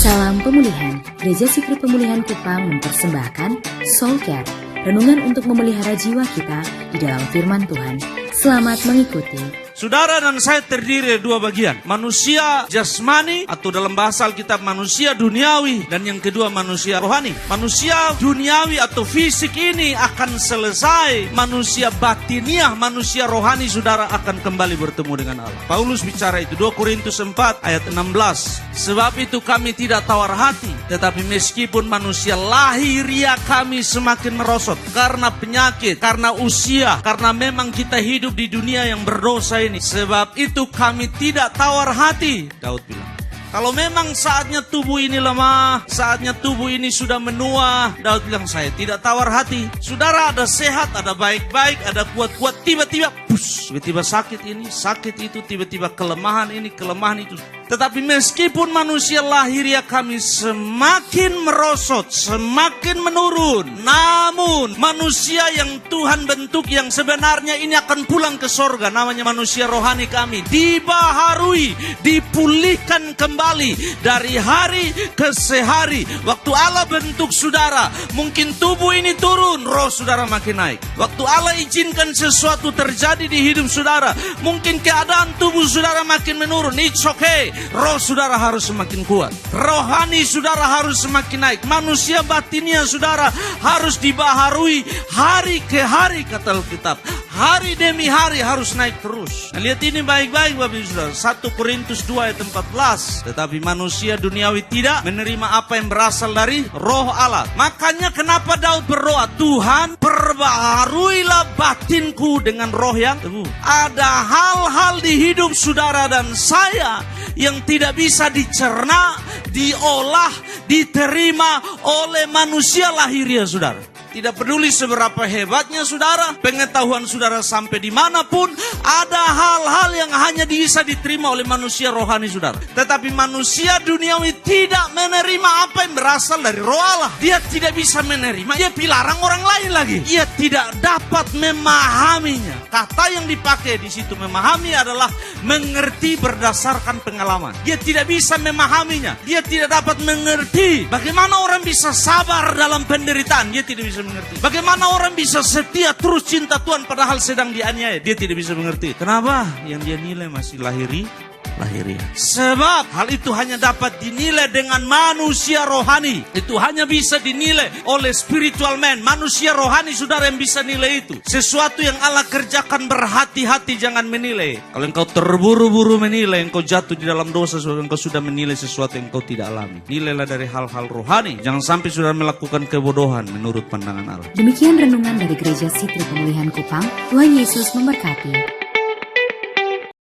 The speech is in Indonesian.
Salam pemulihan. Gereja Sipri Pemulihan Kupang mempersembahkan Soul Care, renungan untuk memelihara jiwa kita di dalam firman Tuhan. Selamat mengikuti. Saudara dan saya terdiri dari dua bagian. Manusia jasmani atau dalam bahasa Alkitab manusia duniawi, dan yang kedua manusia rohani. Manusia duniawi atau fisik ini akan selesai. Manusia batiniah, manusia rohani saudara akan kembali bertemu dengan Allah. Paulus bicara itu 2 Korintus 4 ayat 16. Sebab itu kami tidak tawar hati, tetapi meskipun manusia lahiriah kami semakin merosot karena penyakit, karena usia, karena memang kita hidup di dunia yang berdosa ini. Sebab itu kami tidak tawar hati. Daud bilang, kalau memang saatnya tubuh ini lemah, saatnya tubuh ini sudah menua, Daud bilang saya tidak tawar hati. Saudara, ada sehat, ada baik-baik, ada kuat-kuat, tiba-tiba push, tiba-tiba sakit ini, sakit itu, tiba-tiba kelemahan ini, kelemahan itu. Tetapi meskipun manusia lahiriah kami semakin merosot, semakin menurun, namun manusia yang Tuhan bentuk yang sebenarnya ini akan pulang ke sorga, namanya manusia rohani kami, dibaharui, dipulihkan kembali dari hari ke sehari. Waktu Allah bentuk saudara, mungkin tubuh ini turun, roh saudara makin naik. Waktu Allah izinkan sesuatu terjadi di hidup saudara, mungkin keadaan tubuh saudara makin menurun. It's okay. Roh saudara harus semakin kuat. Rohani saudara harus semakin naik. Manusia batinia saudara harus dibaharui hari ke hari, kata Alkitab. Hari demi hari harus naik terus. Nah, lihat ini baik-baik Bapak Ibu Saudara. 1 Korintus 2 ayat 14. Tetapi manusia duniawi tidak menerima apa yang berasal dari roh Allah. Makanya kenapa Daud berdoa, Tuhan perbaharuilah batinku dengan roh yang teguh. Ada hal-hal di hidup saudara dan saya yang tidak bisa dicerna, diolah, diterima oleh manusia lahiriah saudara. Tidak peduli seberapa hebatnya saudara, pengetahuan saudara sampai dimanapun, ada hal-hal yang hanya bisa diterima oleh manusia rohani saudara. Tetapi manusia duniawi tidak menerima apa yang berasal dari roh Allah. Dia tidak bisa menerima, dia pilarang orang lain lagi. Dia tidak dapat memahaminya. Kata yang dipakai di situ memahami adalah mengerti berdasarkan pengalaman. Dia tidak bisa memahaminya. Dia tidak dapat mengerti bagaimana orang bisa sabar dalam penderitaan. Dia tidak bisa mengerti. Bagaimana orang bisa setia terus cinta Tuhan padahal sedang dianiaya. Dia tidak bisa mengerti. Kenapa? Yang dia nilai masih lahiriah. Sebab hal itu hanya dapat dinilai dengan manusia rohani. Itu hanya bisa dinilai oleh spiritual man. Manusia rohani saudara yang bisa nilai itu. Sesuatu yang Allah kerjakan berhati-hati, jangan menilai. Kalau engkau terburu-buru menilai, engkau jatuh di dalam dosa, saudara, engkau sudah menilai sesuatu yang engkau tidak alami. Nilailah dari hal-hal rohani. Jangan sampai saudara melakukan kebodohan menurut pandangan Allah. Demikian renungan dari Gereja Sipri Pemulihan Kupang. Tuhan Yesus memberkati.